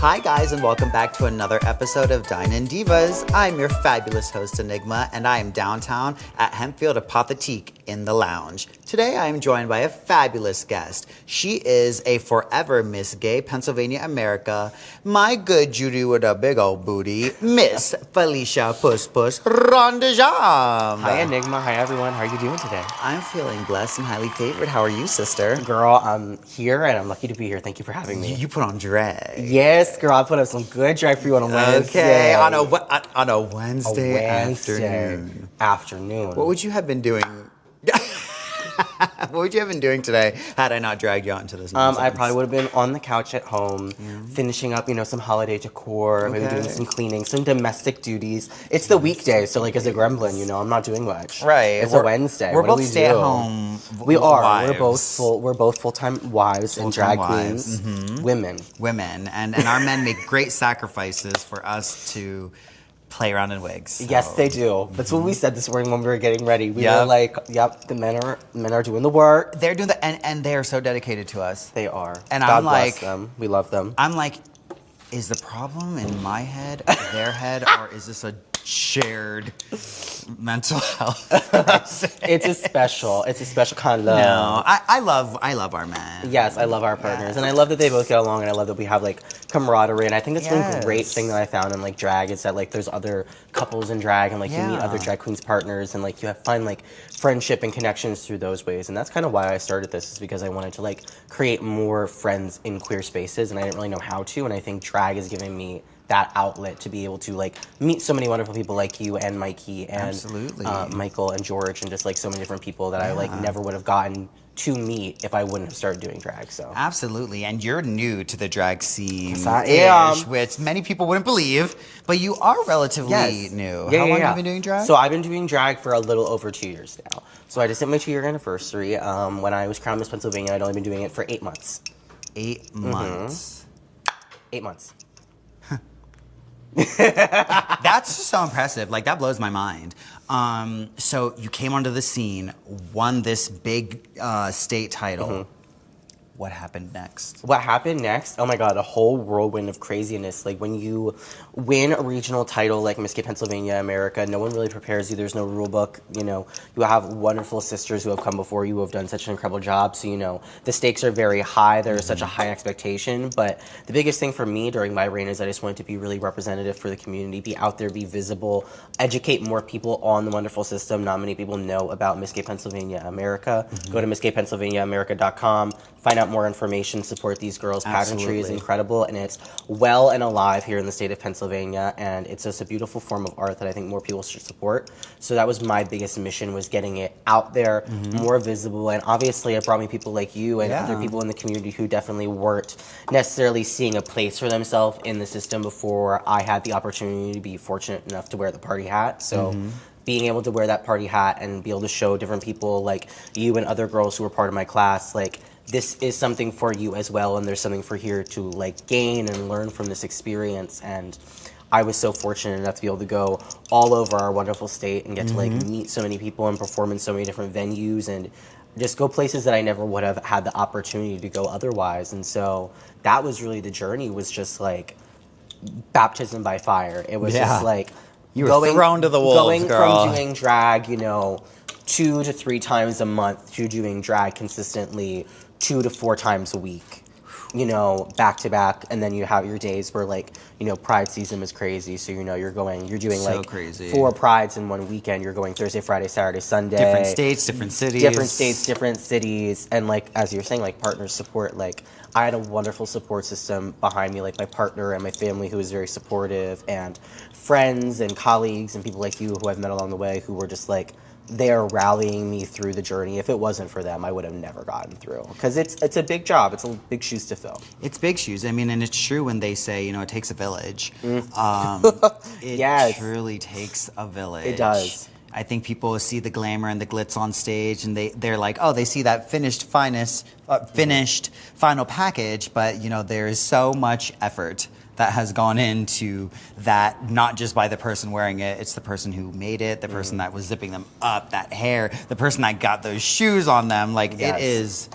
Hi guys, and welcome back to another episode of Dine-In Divas. I'm your fabulous host Enigma, and I am downtown at Hempfield Apothetique in the lounge. Today I am joined by a fabulous guest. She is a forever Miss Gay Pennsylvania America, my good Judy with a big old booty, Miss Felicia Puss Puss RondaJambe. Hi Enigma, hi everyone, how are you doing today? I'm feeling blessed and highly favored. How are you, sister? Girl, I'm here and I'm lucky to be here. Thank you for having me. You put on drag. Yes, girl, I put up some good drag for you on a Okay, Wednesday. on a Wednesday afternoon. What would you have been doing? What would you have been doing today had I not dragged you out into this nonsense? I probably would have been on the couch at home, finishing up, some holiday decor, maybe doing some cleaning, some domestic duties. It's the weekday, so like as a gremlin, I'm not doing much. Right. It's a Wednesday. We're What both do we stay do? at home. We are. Wives. We're both full-time wives and drag queens. Women. And our men make great sacrifices for us to play around in wigs. So. Yes, they do. That's what we said this morning when we were getting ready. We were like, "Yep, the men are doing the work. They're doing and they are so dedicated to us. They are. And God I'm like, bless them. We love them. I'm like, is the problem in my head, their head, or is this a shared mental health? It's a special kind of love. No, I love our men. Yes, I love our partners, and I love that they both get along, and I love that we have like camaraderie. And I think that's one great thing that I found in like drag is that like there's other couples in drag, and like you meet other drag queens partners, and like you find like friendship and connections through those ways. And that's kind of why I started this, is because I wanted to like create more friends in queer spaces, and I didn't really know how to. And I think drag is giving me that outlet to be able to like meet so many wonderful people like you and Mikey and Michael and George and just like so many different people that I like never would have gotten to meet if I wouldn't have started doing drag. So absolutely. And you're new to the drag scene, yes, I am. Which many people wouldn't believe, but you are relatively new. How long have you been doing drag? So I've been doing drag for a little over 2 years now. So I just hit my 2-year anniversary. When I was crowned Miss Pennsylvania, I'd only been doing it for 8 months. 8 months. 8 months. That's just so impressive. Like, that blows my mind. So you came onto the scene, won this big state title. What happened next? What happened next? Oh my God, a whole whirlwind of craziness. Like when you win a regional title like Miss Gay Pennsylvania America, no one really prepares you. There's no rule book. You have wonderful sisters who have come before you who have done such an incredible job. So, the stakes are very high. There's such a high expectation. But the biggest thing for me during my reign is I just wanted to be really representative for the community, be out there, be visible, educate more people on the wonderful system. Not many people know about Miss Gay Pennsylvania America. Go to MissGayPennsylvaniaAmerica.com. Find out more information, support these girls. Pageantry is incredible, and it's well and alive here in the state of Pennsylvania, and it's just a beautiful form of art that I think more people should support. So that was my biggest mission, was getting it out there, more visible, and obviously it brought me people like you and other people in the community who definitely weren't necessarily seeing a place for themselves in the system before I had the opportunity to be fortunate enough to wear the party hat. So being able to wear that party hat and be able to show different people like you and other girls who were part of my class, like, this is something for you as well, and there's something for here to like gain and learn from this experience. And I was so fortunate enough to be able to go all over our wonderful state and get to like meet so many people and perform in so many different venues and just go places that I never would have had the opportunity to go otherwise. And so that was really the journey, was just like baptism by fire. It was just like you were thrown to the wolves, going girl. From doing drag, 2 to 3 times a month to doing drag consistently 2 to 4 times a week, back to back. And then you have your days where like, Pride season is crazy. So, you're doing so like crazy. 4 prides in one weekend. You're going Thursday, Friday, Saturday, Sunday. Different states, different cities. And like, as you're saying, like partners support, like I had a wonderful support system behind me, like my partner and my family who was very supportive, and friends and colleagues and people like you who I've met along the way who were just like, they're rallying me through the journey. If it wasn't for them, I would have never gotten through. Because it's a big job. It's a big shoes to fill. It's big shoes. I mean, and it's true when they say, it takes a village. It truly takes a village. It does. I think people see the glamour and the glitz on stage, and they're like, oh, they see that finished final package, but there is so much effort that has gone into that, not just by the person wearing it, it's the person who made it, the person that was zipping them up, that hair, the person that got those shoes on them. Like, it is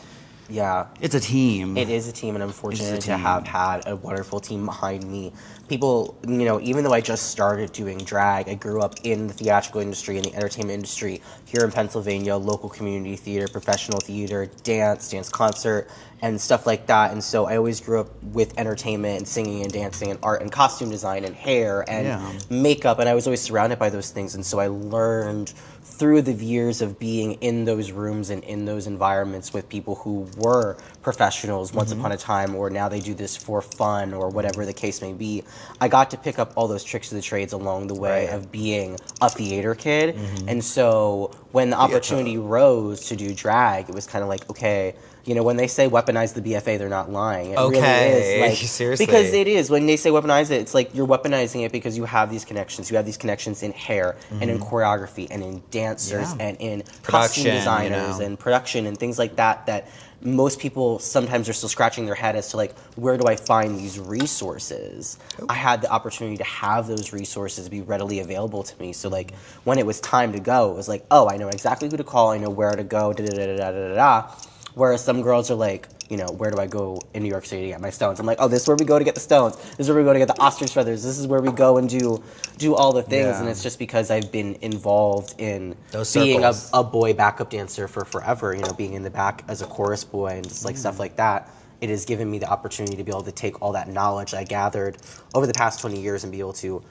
Yeah. It's a team. It is a team, and I'm fortunate to have had a wonderful team behind me. People, even though I just started doing drag, I grew up in the theatrical industry, in the entertainment industry, here in Pennsylvania, local community theater, professional theater, dance concert, and stuff like that. And so I always grew up with entertainment and singing and dancing and art and costume design and hair and makeup, and I was always surrounded by those things. And so I learned through the years of being in those rooms and in those environments with people who were professionals once upon a time, or now they do this for fun or whatever the case may be. I got to pick up all those tricks of the trades along the way of being a theater kid. And so when the opportunity rose to do drag, it was kind of like, okay, when they say weaponize the BFA, they're not lying. It really is. Like, seriously. Because it is. When they say weaponize it, it's like you're weaponizing it because you have these connections. You have these connections in hair and in choreography and in dancers and in costume designers and production and things like that most people sometimes are still scratching their head as to, like, where do I find these resources? I had the opportunity to have those resources be readily available to me. So, like, when it was time to go, it was like, oh, I know exactly who to call. I know where to go, da-da-da-da-da-da-da. Whereas some girls are like, where do I go in New York City to get my stones? I'm like, oh, this is where we go to get the stones. This is where we go to get the ostrich feathers. This is where we go and do all the things. Yeah. And it's just because I've been involved in those being a boy backup dancer for forever, being in the back as a chorus boy and just like stuff like that. It has given me the opportunity to be able to take all that knowledge I gathered over the past 20 years and be able to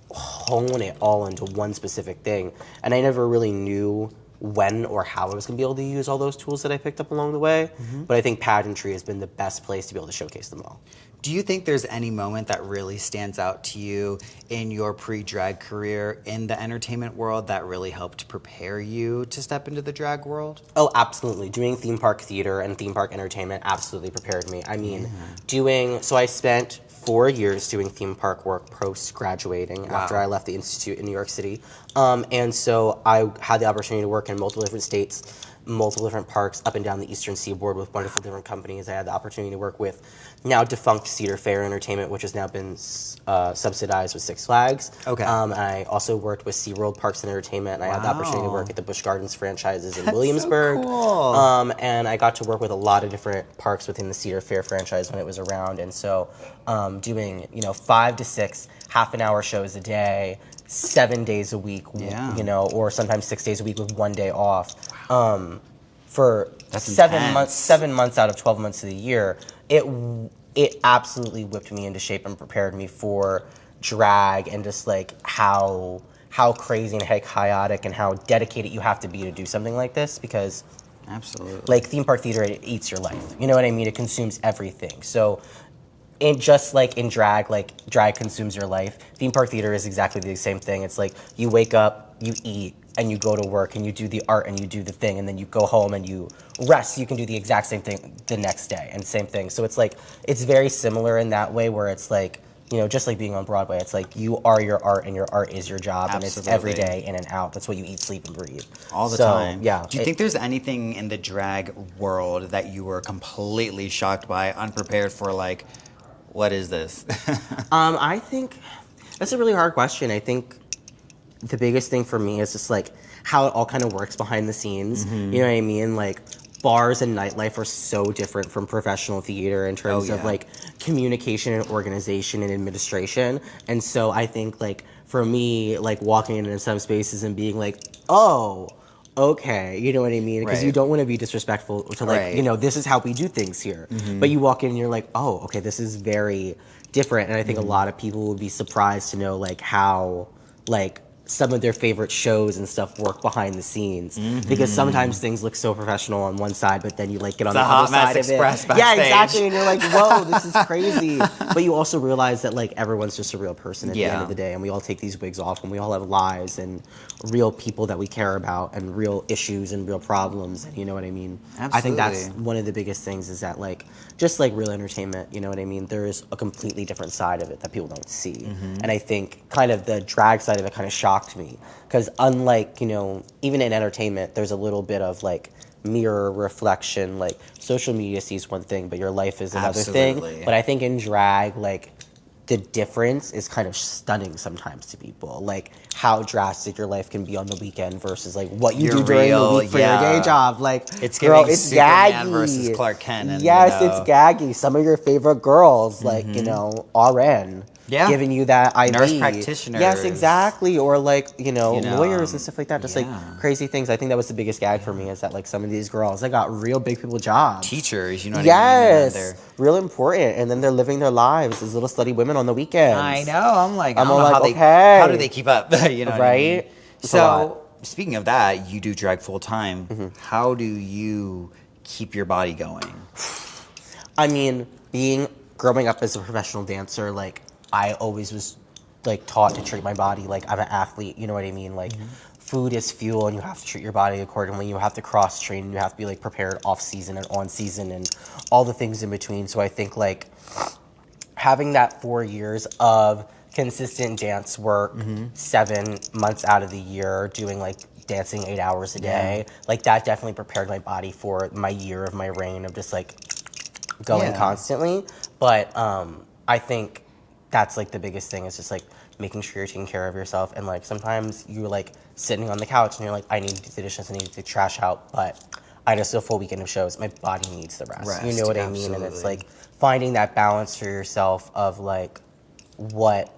hone it all into one specific thing. And I never really knew when or how I was going to be able to use all those tools that I picked up along the way. But I think pageantry has been the best place to be able to showcase them all. Do you think there's any moment that really stands out to you in your pre-drag career in the entertainment world that really helped prepare you to step into the drag world? Oh, absolutely. Doing theme park theater and theme park entertainment absolutely prepared me. I mean, so I spent 4 years doing theme park work post-graduating after I left the Institute in New York City. And so I had the opportunity to work in multiple different states, multiple different parks up and down the Eastern Seaboard with wonderful different companies. I had the opportunity to work with now defunct Cedar Fair Entertainment, which has now been subsidized with Six Flags. I also worked with SeaWorld Parks and Entertainment, and I had the opportunity to work at the Busch Gardens franchises in Williamsburg. So cool. And I got to work with a lot of different parks within the Cedar Fair franchise when it was around. And so doing 5 to 6 half-an-hour shows a day, 7 days a week, or sometimes 6 days a week with 1 day off. For That's 7 months out of 12 months of the year, it absolutely whipped me into shape and prepared me for drag and just like how crazy and how chaotic and how dedicated you have to be to do something like this, because like theme park theater, it eats your life. You know what I mean? It consumes everything. So just like in drag, like drag consumes your life, theme park theater is exactly the same thing. It's like you wake up, you eat, and you go to work and you do the art and you do the thing, and then you go home and you rest. You can do the exact same thing the next day and same thing. So it's like, it's very similar in that way where it's like, just like being on Broadway, it's like you are your art and your art is your job. And it's every day in and out. That's what you eat, sleep, and breathe. All the time. Yeah. Do you think there's anything in the drag world that you were completely shocked by, unprepared for, like, what is this? I think that's a really hard question. I think the biggest thing for me is just like how it all kind of works behind the scenes. You know what I mean? Like bars and nightlife are so different from professional theater in terms of like communication and organization and administration. And so I think like for me, like walking into some spaces and being like, oh, okay, you know what I mean? Because you don't want to be disrespectful to like, this is how we do things here. But you walk in and you're like, oh, okay, this is very different. And I think a lot of people would be surprised to know like how like some of their favorite shows and stuff work behind the scenes, because sometimes things look so professional on one side, but then you like get on the other side of it. Backstage. Yeah, exactly. And you're like, whoa, this is crazy. But you also realize that like everyone's just a real person at the end of the day, and we all take these wigs off, and we all have lives and real people that we care about, and real issues and real problems. And you know what I mean? Absolutely. I think that's one of the biggest things, is that like just like real entertainment, you know what I mean? There is a completely different side of it that people don't see, and I think kind of the drag side of it kind of shocked me, because unlike even in entertainment, there's a little bit of like mirror reflection. Like social media sees one thing, but your life is another thing. But I think in drag, like the difference is kind of stunning sometimes to people. Like how drastic your life can be on the weekend versus like what you do during the week for your day job. Like it's girl, giving it's Superman gaggy versus Clark Kent. And, yes, it's gaggy. Some of your favorite girls, like RN. Yeah. Giving you that IV. Nurse practitioners. Yes, exactly. Or like, lawyers and stuff like that. Just like crazy things. I think that was the biggest gag for me is that like some of these girls, they got real big people jobs. Teachers, you know what I mean? Yes. Real important. And then they're living their lives as little slutty women on the weekends. I know. I'm like, I'm I don't know like, how do they keep up? You know what right? I mean? So, speaking of that, you do drag full time. How do you keep your body going? I mean, growing up as a professional dancer, like, I always was like taught to treat my body like I'm an athlete, you know what I mean? Like food is fuel and you have to treat your body accordingly. You have to cross train and you have to be like prepared off season and on season and all the things in between. So I think like having that 4 years of consistent dance work, 7 months out of the year, doing like dancing 8 hours a day, like that definitely prepared my body for my year of my reign of just like going constantly. But I think that's like the biggest thing is just like making sure you're taking care of yourself. And like sometimes you're like sitting on the couch and you're like, I need to do the dishes, I need to take the trash out, but I just do a full weekend of shows. My body needs the rest. You know what I mean? And it's like finding that balance for yourself of like what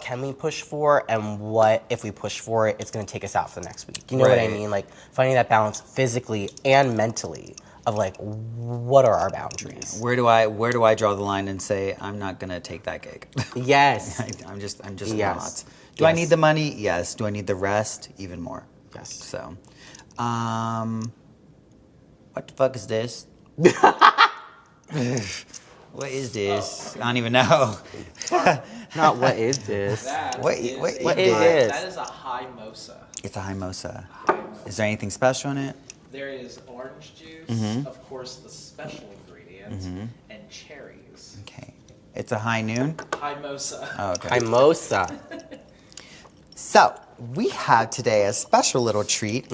can we push for and what if we push for it, it's gonna take us out for the next week. You know what I mean? Like finding that balance physically and mentally of like what are our boundaries? Where do I draw the line and say I'm not gonna take that gig? Yes. I'm just not. Do I need the money? Yes. Do I need the rest? Even more. Yes. So, what the fuck is this? What is this? I don't even know. Not what is this? What is this? That is a high mosa. It's a mimosa. Is there anything special in it? There is orange juice, of course, the special ingredient, and cherries. Okay. It's a high noon? High mosa. Oh, okay. Mimosa. So, we have today a special little treat.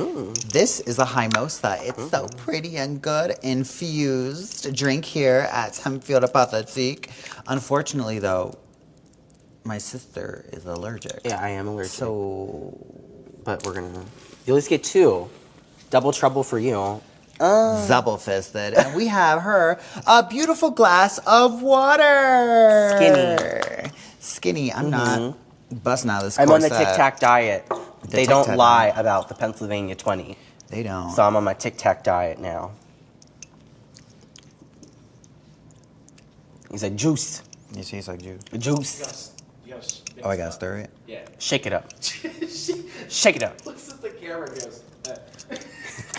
This is a mimosa. It's so pretty and good. Infused drink here at Hempfield Apotheke. Unfortunately, though, my sister is allergic. Yeah, I am allergic. So, but you at least get 2. Double trouble for you. double fisted. And we have her a beautiful glass of water. Skinny. I'm not busting out of this I'm on the corset. Tic Tac diet. They Tic don't Tac lie diet. about the Pennsylvania 20. They don't. So I'm on my Tic Tac diet now. He said juice. It tastes like juice. Juice. Yes. Oh, I gotta stir it? Yeah. Shake it up. Shake it up. Looks at the camera and goes,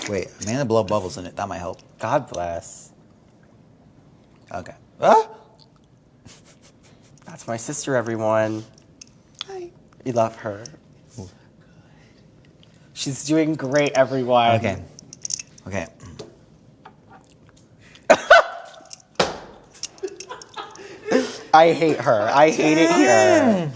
Wait, I'm gonna blow bubbles in it. That might help. God bless. Okay. Ah! That's my sister, everyone. Hi. We love her. She's doing great, everyone. Okay. Okay. I hate her. I hate it here.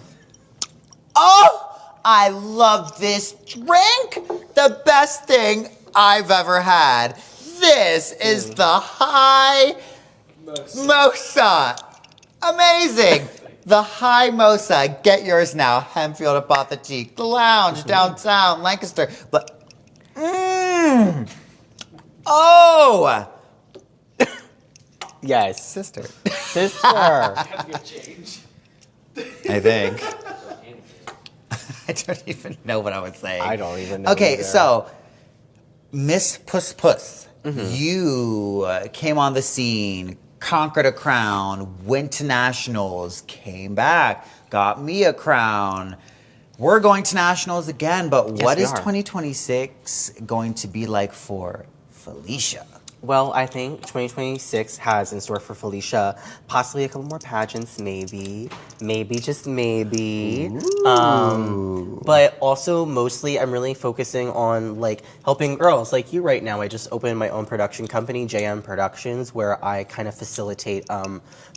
Oh, I love this drink. The best thing I've ever had. This is the High Mosa. Amazing. The High Mosa. Get yours now. Hempfield Apotheke, the lounge downtown Lancaster. But, oh, Yes. sister. Sister. have you changed? I think. I don't even know what I was saying. I don't even know Okay, either. so Miss Puss Puss, you came on the scene, conquered a crown, went to nationals, came back, got me a crown. We're going to nationals again, but Yes, what we is are. 2026 going to be like for Felicia? Well, I think 2026 has in store for Felicia possibly a couple more pageants, maybe, just maybe. But also, mostly, I'm really focusing on, like, helping girls like you right now. I just opened my own production company, JM Productions, where I kind of facilitate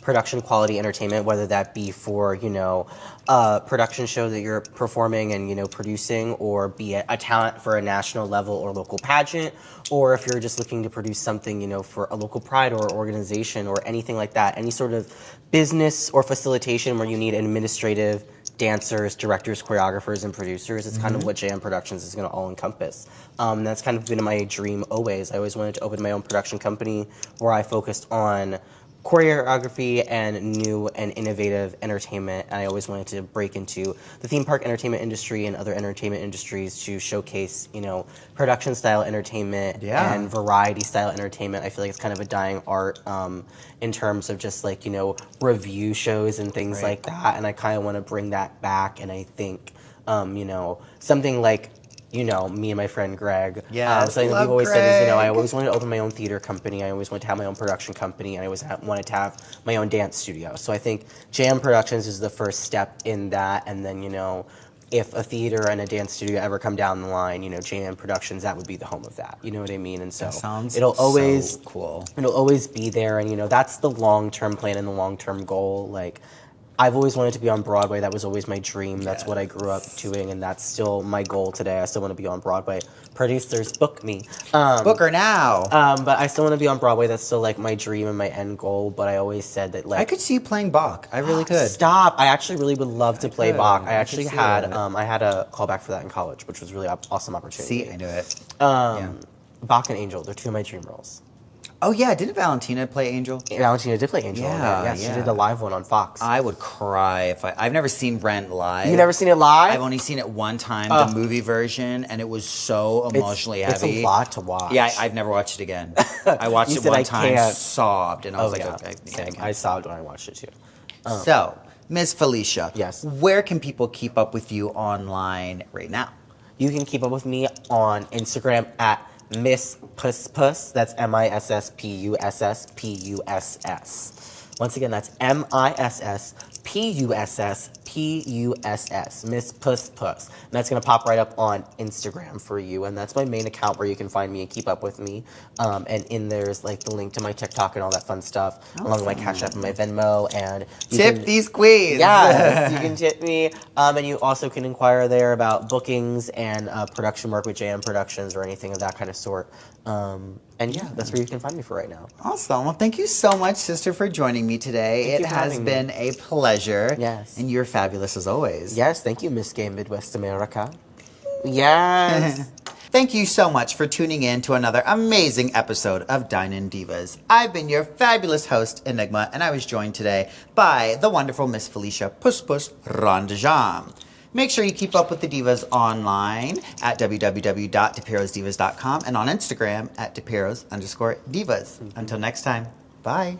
production quality entertainment, whether that be for, you know, a production show that you're performing and, you know, producing, or be a talent for a national level or local pageant, or if you're just looking to produce something, you know, for a local pride or organization or anything like that, any sort of business or facilitation where you need administrative, dancers, directors, choreographers, and producers. It's kind of what JM Productions is going to all encompass. That's kind of been my dream always. I always wanted to open my own production company where I focused on choreography and new and innovative entertainment, and I always wanted to break into the theme park entertainment industry and other entertainment industries to showcase, you know, production style entertainment and variety style entertainment. I feel like it's kind of a dying art in terms of just, like, you know, review shows and things like that, and I kind of want to bring that back. And I think, you know, something like, you know, me and my friend Greg. Something that we've always said is, you know, I always wanted to open my own theater company. I always wanted to have my own production company. And I always wanted to have my own dance studio. So I think JM Productions is the first step in that. And then, you know, if a theater and a dance studio ever come down the line, you know, JM Productions, that would be the home of that. You know what I mean? And so it'll always so cool. It'll always be there. And, you know, that's the long-term plan and the long-term goal. Like, I've always wanted to be on Broadway. That was always my dream. That's what I grew up doing, and that's still my goal today. I still want to be on Broadway. Producers, book me. Book her now. But I still want to be on Broadway. That's still, like, my dream and my end goal. But I always said that, like, I could see you playing Bach. I really could. Stop. I actually really would love to play Bach. I actually had it. I had a callback for that in college, which was really awesome opportunity. See, I knew it. Bach and Angel. They're two of my dream roles. Oh, yeah. Didn't Valentina play Angel? Valentina did play Angel. Yeah, she did a live one on Fox. I would cry if I've never seen Brent live. You've never seen it live? I've only seen it one time, the movie version, and it was so emotionally heavy. It's a lot to watch. Yeah, I've never watched it again. I watched it one time, sobbed, and I was like, okay. Yeah, I sobbed when I watched it too. So, Miss Felicia. Yes. Where can people keep up with you online right now? You can keep up with me on Instagram at Miss Puss Puss. That's MISSPUSSPUSS. Once again, that's MISSPUSSPUSS. Miss Puss Puss. And that's going to pop right up on Instagram for you. And that's my main account where you can find me and keep up with me. And in there's, like, the link to my TikTok and all that fun stuff, along with my Cash App and my Venmo. And you Tip these queens. Yes, you can tip me. And you also can inquire there about bookings and production work with JM Productions or anything of that kind of sort. And yeah, that's where you can find me for right now. Awesome. Well, thank you so much, sister, for joining me today. It has been a pleasure. Yes. And you're fabulous as always. Yes, thank you, Miss Gay Midwest America. Yes. Thank you so much for tuning in to another amazing episode of Dine-In Divas. I've been your fabulous host, Enigma, and I was joined today by the wonderful Miss Felicia Puss Puss RondaJambe. Make sure you keep up with the divas online at www.depirosdivas.com and on Instagram at depiros_divas. Until next time, bye.